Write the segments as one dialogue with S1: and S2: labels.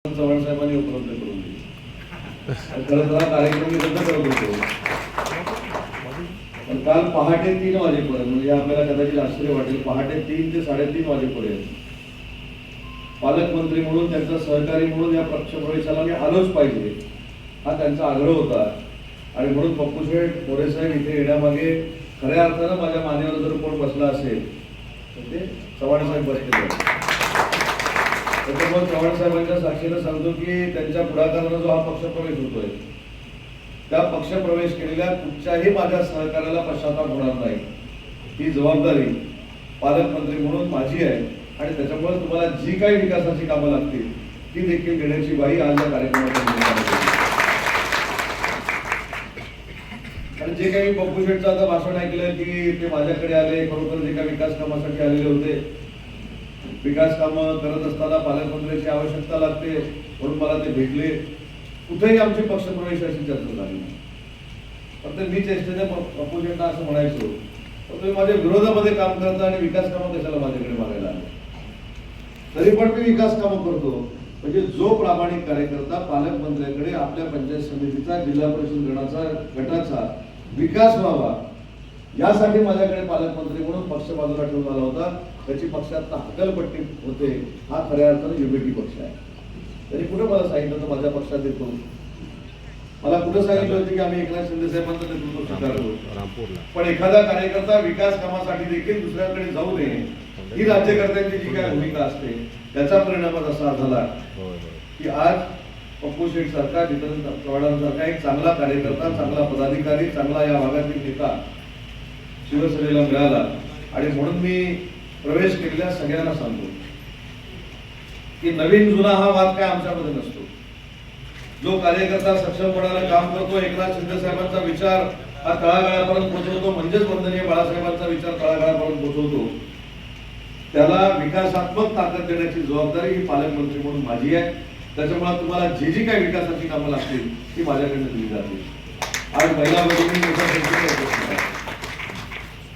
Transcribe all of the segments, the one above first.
S1: चव्हाण साहेबांनी उपलब्ध करून दिली. खरं तर हा कार्यक्रम मी रद्द करत होतो, पण काल पहाटे 3 वाजेपर्यंत, म्हणजे आपल्याला कदाचित आश्चर्य वाटेल, पहाटे 3 ते 3:30 वाजेपर्यंत पालकमंत्री म्हणून, त्यांचा सहकारी म्हणून या पक्षप्रवेशाला मी आलोच पाहिजे हा त्यांचा आग्रह होता. आणि म्हणून पप्पूशेठ मोरे साहेब इथे येण्यामागे खऱ्या अर्थानं माझ्या मानेवर जर कोण बसला असेल तर ते चव्हाण साहेब बसले. त्याच्यामुळे चव्हाण साहेबांच्या साक्षीनं सांगतो की त्यांच्या पुढाकारानं जो हा पक्षप्रवेश होतोय, त्या पक्षप्रवेश केलेल्या कुठच्याही माझ्या सहकार्याला पश्चाताप होणार नाही. ही जबाबदारी पालकमंत्री म्हणून माझी आहे. आणि त्याच्यामुळे तुम्हाला जी काही विकासाची कामं लागतील ती देखील देण्याची बाई आज या कार्यक्रमात. आणि जे काही पप्पू शेठचं आता भाषण ऐकलं की ते माझ्याकडे आले, खरोखर जे काही विकास कामासाठी आलेले होते, विकास कामं करत असताना पालकमंत्र्यांची आवश्यकता लागते म्हणून मला ते भेटले. कुठेही आमची पक्षप्रवेशाची चर्चा झाली नाही. फक्त मी चेष्टेने पप्पू शेठना असं म्हणायचो, तुम्ही माझ्या विरोधामध्ये काम करता आणि विकास कामं कशाला माझ्याकडे मागायला आले. तरी पण मी विकास कामं करतो. म्हणजे जो प्रामाणिक कार्यकर्ता पालकमंत्र्यांकडे आपल्या पंचायत समितीचा, जिल्हा परिषद गटाचा विकास व्हावा यासाठी माझ्याकडे पालकमंत्री म्हणून पक्ष बाजूला ठेवून आला होता, त्याची पक्षात हकलपट्टी होते. हा खऱ्या अर्थानं युबीटी पक्ष आहे. तरी कुठं मला सांगितलं तर माझ्या पक्षात येतो, मला कुठं सांगितलं होतं की आम्ही एकनाथ शिंदे साहेबांचं नेतृत्व स्वीकारतो. पण एखादा कार्यकर्ता विकास कामासाठी देखील दुसऱ्याकडे जाऊ नये ही राज्यकर्त्यांची जी काय भूमिका असते, त्याचा परिणाम असा झाला की आज पप्पू शेठ सारखा, जितेंद्र चव्हाणांसारखा एक चांगला कार्यकर्ता, चांगला पदाधिकारी, चांगला या भागातील नेता शिवसेनेला मिळाला. आणि म्हणून मी प्रवेश केलेल्या सगळ्यांना सांगतो की नवीन जुना हा वाद काय आमच्यामध्ये नसतो. जो कार्यकर्ता सक्षमपणाने काम करतो, एकनाथ शिंदे साहेबांचा विचार हा तळागाळापर्यंत पोहोचवतो, म्हणजेच वंदनीय बाळासाहेबांचा विचार तळागाळापर्यंत पोहोचवतो, त्याला विकासात्मक ताकद देण्याची जबाबदारी ही पालकमंत्री म्हणून माझी आहे. त्याच्यामुळे तुम्हाला जी जी काही विकासाची कामं लागतील ती माझ्याकडे दिली जातील. आज महिला भगिनी मोठ्या संख्येने उपस्थित आहेत.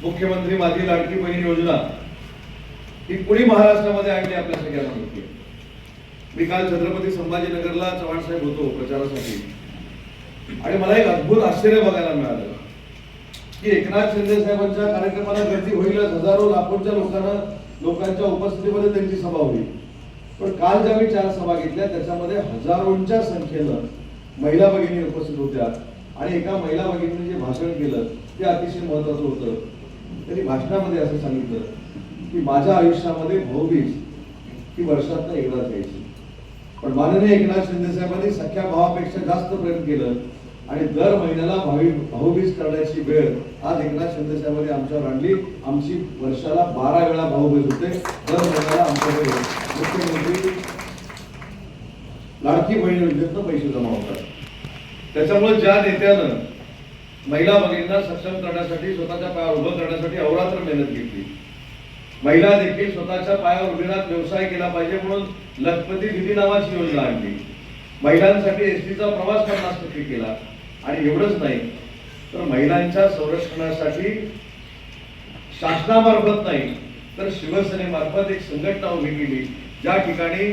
S1: मुख्यमंत्री माझी लाडकी बहीण योजना ही पुणे महाराष्ट्रामध्ये आणली आपल्या सगळ्यांना माहिती आहे. मी काल छत्रपती संभाजीनगरला चव्हाण साहेब होतो प्रचारासाठी, आणि मला एक अद्भुत आश्चर्य बघायला मिळालं की एकनाथ शिंदे साहेबांच्या कार्यक्रमाला गर्दी होईलच, हजारो लाखोंच्या लोकांच्या उपस्थितीमध्ये त्यांची सभा होईल. पण काल ज्या मी 4 सभा घेतल्या त्याच्यामध्ये हजारोंच्या संख्येनं महिला भगिनी उपस्थित होत्या. आणि एका महिला भगिनीने जे भाषण केलं ते अतिशय महत्वाचं होतं. त्यांनी भाषणामध्ये असं सांगितलं की माझ्या आयुष्यामध्ये भाऊबीज ही वर्षातनं एकदाच यायची, पण माननीय एकनाथ शिंदे साहेबांनी सख्या भावापेक्षा जास्त प्रेम केलं आणि दर महिन्याला भाऊबीज करण्याची वेळ आज एकनाथ शिंदे साहेबांनी आमच्यावर आणली. आमची वर्षाला 12 वेळा भाऊबीज होते. दर महिन्याला आमच्याकडे मुख्यमंत्री लाडकी बहीण योजनेतनं पैसे जमा होतात. त्याच्यामुळे ज्या नेत्यानं महिला भगिनींना सक्षम करण्यासाठी, स्वतःच्या पायावर उभं करण्यासाठी अहोरात्र मेहनत घेतली, महिला देखील स्वतःच्या पायावर उभे राहत व्यवसाय केला पाहिजे म्हणून लखपती दिदी नावाची योजना आणली, महिलांसाठी एसटीचा प्रवास 50% केला. आणि एवढंच नाही तर महिलांच्या संरक्षणासाठी शासनामार्फत नाही तर शिवसेनेमार्फत एक संघटना उभी केली, ज्या ठिकाणी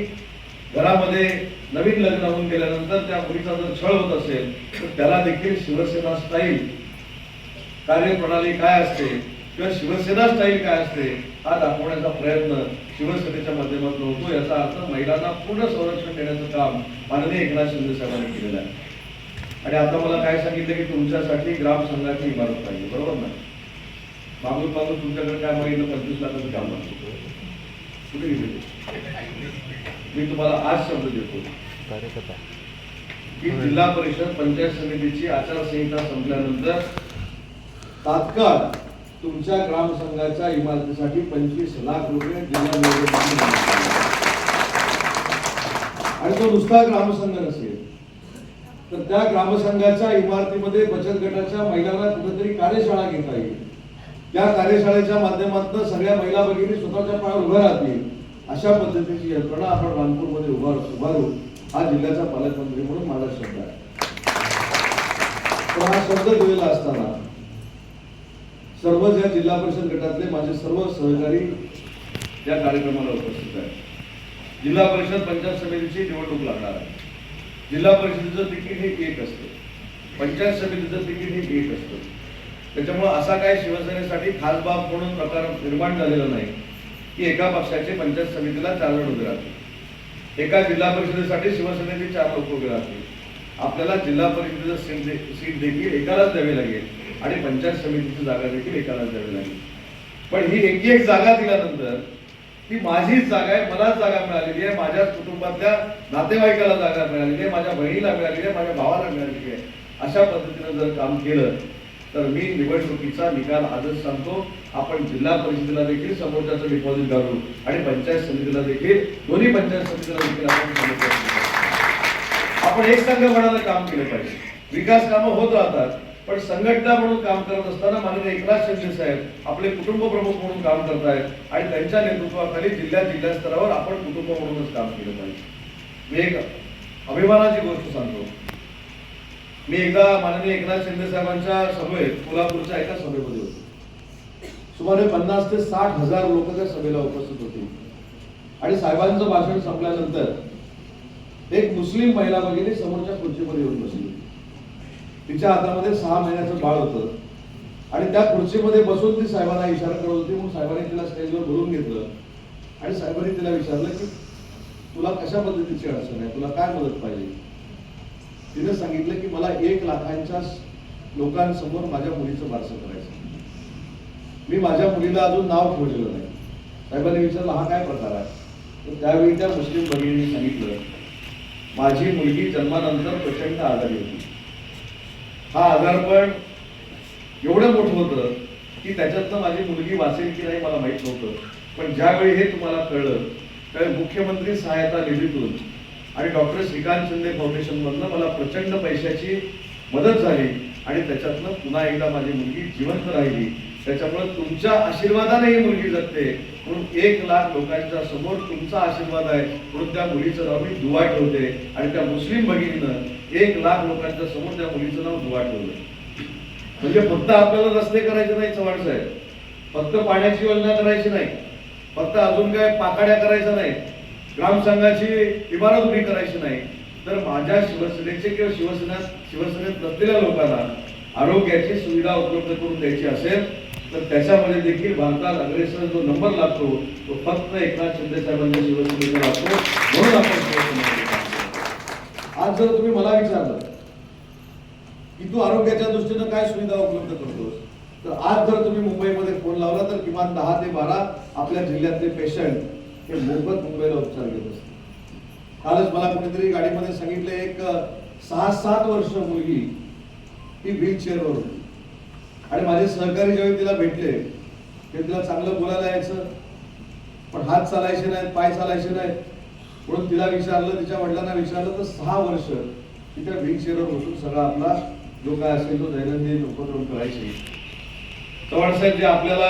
S1: घरामध्ये नवीन लग्न होऊन गेल्यानंतर त्या मुलीचा जर छळ होत असेल तर त्याला देखील शिवसेना स्टाईल कार्यप्रणाली काय असते किंवा शिवसेना स्टाईल काय असते हा दाखवण्याचा प्रयत्न शिवसेनेच्या माध्यमातून होतो. याचा अर्थ महिलांना पूर्ण संरक्षण देण्याचं काम माननीय एकनाथ शिंदे साहेबांनी केलेलं आहे. आणि आता मला काय सांगितलं की तुमच्यासाठी ग्रामसंघाची इमारत पाहिजे, बरोबर ना? मागून तुमच्याकडे काय मागितलं? 25 लाखाचं काम लागतं. कुठे गेले? मी तुम्हाला आज शब्द देतो की जिल्हा परिषद पंचायत समितीची आचारसंहिता संपल्यानंतर तात्काळ तुमच्या ग्रामसंघाच्या इमारतीसाठी 25 लाख रुपये जिल्हा नियोजन, आणि तो नुसता ग्रामसंघ नसेल तर त्या ग्रामसंघाच्या इमारतीमध्ये बचत गटाच्या महिलांना कुठेतरी कार्यशाळा घेता येईल. त्या कार्यशाळेच्या माध्यमातून सगळ्या महिला भगिनी स्वतःच्या पायावर उभ्या राहतील. अशा पद्धतीची यंत्रणा आपण रामपूरमध्ये उभारू हा जिल्ह्याचा पालकमंत्री म्हणून माझा शब्द आहे. पण हा शब्द दिलेला असताना सर्वच या जिल्हा परिषद गटातले माझे सर्व सहकारी या कार्यक्रमाला उपस्थित आहेत. जिल्हा परिषद पंचायत समितीची निवडणूक लागणार आहे. जिल्हा परिषदेचं तिकीट हे एक असतं, पंचायत समितीचं तिकीट हे एक असतं. त्याच्यामुळे असा काय शिवसेनेसाठी खास बाब म्हणून प्रकार निर्माण झालेला नाही की एका पक्षाचे पंचायत समितीला 4 जण उभे राहतील, एका जिल्हा परिषदेसाठी शिवसेनेचे 4 लोक उभे राहतील. आपल्याला जिल्हा परिषदेचं सीट देखील एकालाच द्यावी लागेल आणि पंचायत समितीची जागा देखील एकालाच द्यावी लागेल. पण ही एक जागा दिल्यानंतर ती माझीच जागा आहे, मलाच जागा मिळालेली आहे, माझ्याच कुटुंबातल्या नातेवाईकाला जागा मिळालेली आहे, माझ्या बहिणीला मिळालेली आहे, माझ्या भावाला मिळालेली आहे. अशा पद्धतीनं जर काम केलं तर मी निवडणुकीचा निकाल आजच सांगतो, आपण जिल्हा परिषदेला देखील समोरच्याचं डिपॉझिट घालू आणि पंचायत समितीला देखील, दोन्ही पंचायत समितीला देखील आपण एक संघपणानं काम केलं पाहिजे. विकास कामं होत राहतात, पण संघटना म्हणून काम करत असताना माननीय एकनाथ शिंदे साहेब आपले कुटुंब प्रमुख म्हणून काम करतायत आणि त्यांच्या नेतृत्वाखाली जिल्हा स्तरावर आपण कुटुंब म्हणूनच काम केलं पाहिजे. मी एक अभिमानाची गोष्ट सांगतो. मी एकदा माननीय एकनाथ शिंदे साहेबांच्या सभेत, कोल्हापूरच्या एका सभेमध्ये होतो. सुमारे 50 ते 60 हजार लोक त्या सभेला उपस्थित होते आणि साहेबांचं भाषण संपल्यानंतर एक मुस्लिम महिला भगिनी समोरच्या खुर्चीवर येऊन बसली. तिच्या हातामध्ये 6 महिन्याचं बाळ होतं आणि त्या खुर्चीमध्ये बसून ती साहेबांना इशारा करत होती. म्हणून साहेबांनी तिला स्टेजवर बोलून घेतलं आणि साहेबांनी तिला विचारलं की तुला कशा पद्धतीची अडचण आहे, तुला काय मदत पाहिजे. तिने सांगितलं की मला 1 लाखांच्या लोकांसमोर माझ्या मुलीचं बारसं करायचं, मी माझ्या मुलीला अजून नाव ठेवलेलं नाही. साहेबांनी विचारलं हा काय प्रकार आहे. तर त्यावेळी त्या मुस्लिम भगिनीने सांगितलं माझी मुलगी जन्मानंतर प्रचंड आजारी होती. हा आजारपण एवढं मोठं होतं की त्याच्यातनं माझी मुलगी वाचेल की नाही मला माहित नव्हतं. पण ज्यावेळी हे तुम्हाला कळलं त्यावेळी मुख्यमंत्री सहायता निधीतून आणि डॉक्टर श्रीकांत शिंदे फाउंडेशन मधनं मला प्रचंड पैशाची मदत झाली आणि त्याच्यातनं पुन्हा एकदा माझी मुलगी जिवंत राहिली. त्याच्यामुळे तुमच्या आशीर्वादाने ही मुलगी जगते, म्हणून 1 लाख लोकांच्या समोर तुमचा आशीर्वाद आहे म्हणून त्या मुलीचं नाव मी दुआ ठेवते. आणि त्या मुस्लिम भगिनीनं 1 लाख लोकांच्या समोर त्या मुलीचं नाव दुआ ठेवलं. म्हणजे फक्त आपल्याला रस्ते करायचे नाही चव्हाण साहेब, फक्त पाण्याची योजना करायची नाही, फक्त अजून काय पाकाड्या करायचं नाही, ग्रामसंघाची इमारत उभी करायची नाही, तर माझ्या शिवसेनेचे किंवा शिवसेनेत नसलेल्या लोकांना आरोग्याची सुविधा उपलब्ध करून द्यायची असेल तर त्याच्यामध्ये देखील भारतात अग्रेसर जो नंबर लागतो तो फक्त एकनाथ शिंदे साहेबांच्या शिवसेनेचा लागतो. म्हणून आपण आज जर तुम्ही मला विचारलं की तू आरोग्याच्या दृष्टीनं काय सुविधा उपलब्ध करतोस, तर आज जर तुम्ही मुंबईमध्ये फोन लावला तर किमान 10 ते 12 आपल्या जिल्ह्यातले पेशंट हे मोफत मुंबईला उपचार घेत असतात. कालच मला कुठेतरी गाडीमध्ये सांगितलं एक 6-7 वर्ष मुलगी ती व्हीलचेअरवर होती आणि माझे सहकारी ज्यावेळी तिला भेटले ते तिला चांगलं बोलायला यायचं पण हात चालायचे नाहीत, पाय चालायचे नाहीत. म्हणून तिला विचारलं, तिच्या वडिलांना विचारलं तर 6 वर्ष ती त्या व्हीलचेअरवर बसून सगळा आपला जो काय असेल तो दैनंदिन उपक्रम करायचे. चव्हाण साहेब जे आपल्याला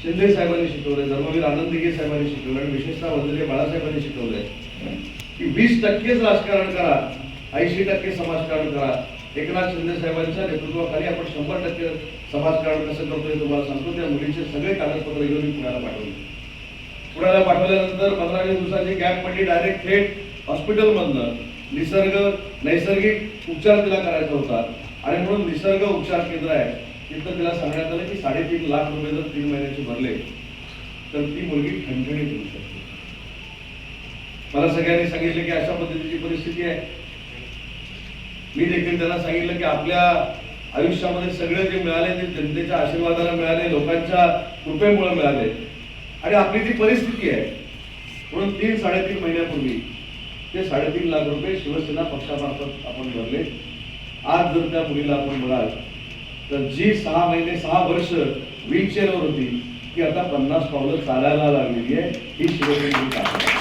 S1: शिंदे साहेबांनी शिकवलंय, धर्मवीर आनंदगे साहेबांनी शिकवलं आणि विशेषतः वंदनीय बाळासाहेबांनी शिकवलंय की 20% राजकारण करा, 80% समाजकारण करा. एकनाथ शिंदे साहेबांच्या नेतृत्वाखाली आपण 100% समाजकारण कसं करतोय तुम्हाला सांगतो. त्या मुलीचे सगळे कागदपत्र घेऊन पुण्याला पाठवले. पुण्याला पाठवल्यानंतर 15-20 दिवसाची गॅप पडली. डायरेक्ट थेट हॉस्पिटलमधनं नैसर्गिक उपचार तिला करायचा होता आणि म्हणून निसर्ग उपचार केंद्र आहे तिथं तिला सांगण्यात आलं की 3.5 लाख रुपये जर 3 महिन्याचे भरले तर ती मुलगी ठणठणीत होऊ शकते. मला सगळ्यांनी सांगितलं की अशा पद्धतीची परिस्थिती आहे. मी देखील त्यांना सांगितलं की आपल्या आयुष्यामध्ये सगळे जे मिळाले ते जनतेच्या आशीर्वादाला मिळाले, लोकांच्या कृपेमुळे मिळाले आणि आपली ती परिस्थिती आहे. म्हणून 3-3.5 महिन्यापूर्वी ते 3.5 लाख रुपये शिवसेना पक्षामार्फत आपण भरले. आज जर त्या मुलीला आपण म्हणाल तर जी 6 महिने 6 वर्ष व्हीलचेअरवर होती ती आता 50 पावलं चालायला लागलेली आहे. ही शिवसेनेची ताकद आहे.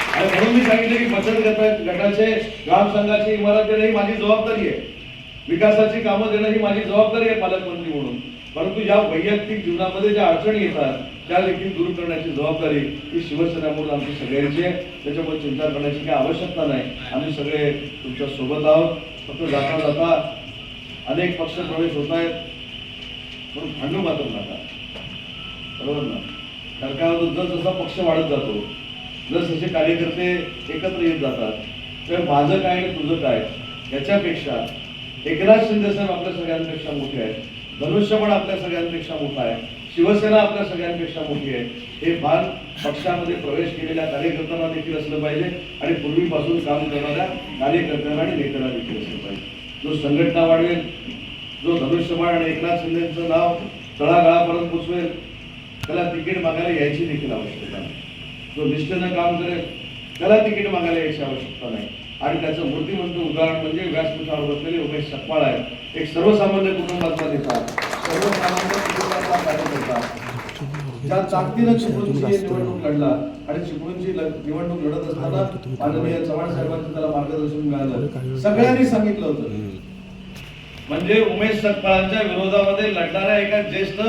S1: आणि म्हणून मी सांगितलं की बचत गटाचे ग्रामसंघाची इमारत देणं ही माझी जबाबदारी आहे, विकासाची कामं देणं ही माझी जबाबदारी आहे पालकमंत्री म्हणून. परंतु या वैयक्तिक जीवनामध्ये ज्या अडचणी येतात त्या देखील दूर करण्याची जबाबदारी ही शिवसेना म्हणून आमची सगळ्यांची आहे. त्याच्यामुळे चिंता करण्याची काही आवश्यकता नाही. आम्ही सगळे तुमच्या सोबत आहोत. फक्त जाता जाता अनेक पक्ष प्रवेश होत आहेत म्हणून भांडू मात्र नका, बरोबर ना. कारण काय होतं जसजसा पक्ष वाढत जातो जसे कार्यकर्ते एकत्र येत जातात तर माझं काय आणि तुझं काय याच्यापेक्षा एकनाथ शिंदे साहेब आपल्या सगळ्यांपेक्षा मोठे आहेत, धनुष्यबाण आपल्या सगळ्यांपेक्षा मोठा आहे, शिवसेना आपल्या सगळ्यांपेक्षा मोठी आहे, हे भान पक्षामध्ये प्रवेश केलेल्या कार्यकर्त्यांना देखील असलं पाहिजे आणि पूर्वीपासून काम करणाऱ्या कार्यकर्त्यांना आणि नेत्यांना देखील असलं पाहिजे. जो संघटना वाढवेल, जो धनुष्यबाण आणि एकनाथ शिंदेचं नाव तळागाळापर्यंत पोचवेल, त्याला तिकीट मागायला यायची देखील आवश्यकता नाही. जो निष्ठेनं काम करेल त्याला तिकीट मागायला यायची आवश्यकता नाही. आणि त्याचं मूर्तिमंत उदाहरण म्हणजे व्यासपीठावर बसलेले उमेश सकपाळ आहे. एक सर्वसामान्य कुटुंबातला नेता, सर्वसामान्य कुटुंबातला कार्यकर्ता, ज्या ताकदीनं चिपळूणची निवडणूक लढला आणि चिपळूणची निवडणूक लढत असताना माननीय चव्हाण साहेबांचं त्याला मार्गदर्शन मिळालं. सगळ्यांनी सांगितलं होतं, म्हणजे उमेश सकपाळांच्या विरोधामध्ये लढणाऱ्या एका ज्येष्ठ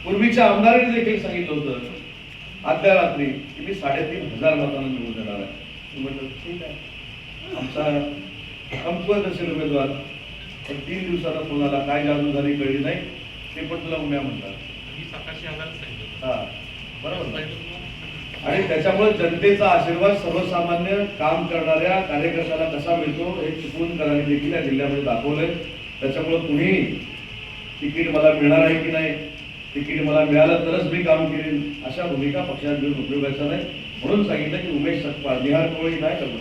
S1: पूर्वीच्या आमदारांनी देखील सांगितलं होतं आदल्या रात्री की मी 3,500 मतांना निवडून देणार आहे. म्हटलं ठीक आहे, आमचा कमकुवत असेल उमेदवार, पण 3 दिवसाचा फोन आला, काय जादू झाली कळली नाही, ते पण तुला उम्या म्हणतात. हा बरोबर. आणि त्याच्यामुळे जनतेचा आशीर्वाद सर्वसामान्य काम करणाऱ्या कार्यकर्त्याला कसा मिळतो हे चिपळूणकरांनी देखील या जिल्ह्यामध्ये दाखवलंय. त्याच्यामुळे कुणी तिकीट मला मिळणार आहे की नाही, तिकीट मला मिळालं तरच मी काम करेन अशा भूमिका पक्षात घेऊन उपयोगाचा नाही. म्हणून सांगितलं की उमेश सकपाळ, निहार कोळी काय करतो,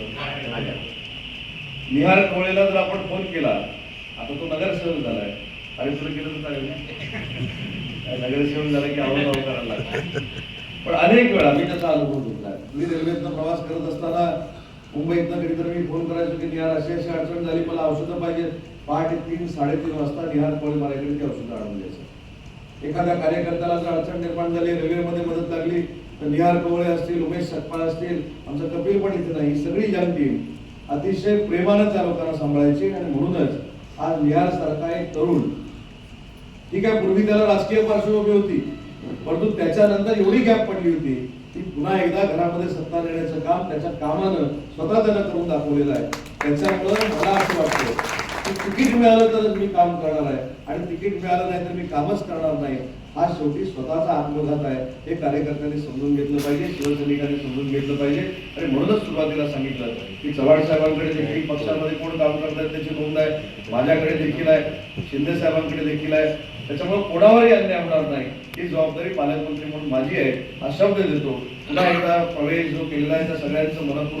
S1: निहार कोळीला जर आपण फोन केला, आता तो नगरसेवक झालाय, आणि तुला केलं तर चालेल, नगरसेवक झाला की आवड करायला लागतो. पण अनेक वेळा मी त्याचा अनुभव घेतला. मी रेल्वेतनं प्रवास करत असताना मुंबईतनं कधीतरी मी फोन करायचो की निहार अशी अशी अडचण झाली, मला औषधं पाहिजे. पहाटे 3-3:30 वाजता निहार कोळी माझ्याकडे ती औषधं आणून द्यायचं. एखाद्या कार्यकर्त्याला जर अडचण निर्माण झाली, रेल्वेमध्ये मदत लागली, तर निहार कोवळे असतील, उमेश सकपाळ असतील, आमचं कपिल पण इथे नाही, ही सगळी यंग टीम अतिशय प्रेमानं त्या लोकांना सांभाळायची. आणि म्हणूनच आज निहार सारखा एक तरुण, ठीक आहे पूर्वी त्याला राजकीय पार्श्वभूमी होती, परंतु त्याच्यानंतर एवढी गॅप पडली होती की पुन्हा एकदा घरामध्ये सत्ता देण्याचं काम त्याच्या कामानं स्वतः त्यानं करून दाखवलेलं आहे. त्याच्यामुळे मला असं वाटतं की तिकीट मिळालं तरच मी काम करणार आहे, आणि तिकीट मिळालं नाही तर मी कामच करणार नाही. हा शेवटी स्वतःचा आत्मघात आहे, हे कार्यकर्त्यांनी समजून घेतलं पाहिजे, शिवसैनिकांनी समजून घेतलं पाहिजे. आणि म्हणूनच सुरुवातीला सांगितलं की चव्हाण साहेबांकडे देखील पक्षामध्ये कोण काम करतात त्याची नोंद आहे, माझ्याकडे देखील आहे, शिंदे साहेबांकडे देखील आहे. त्याच्यामुळे कोणावरही अन्याय होणार नाही, ही जबाबदारी पालकमंत्री म्हणून माझी आहे हा शब्द देतो. पुन्हा एकदा प्रवेश जो केलेला आहे त्या सगळ्यांचं मनपूर्वक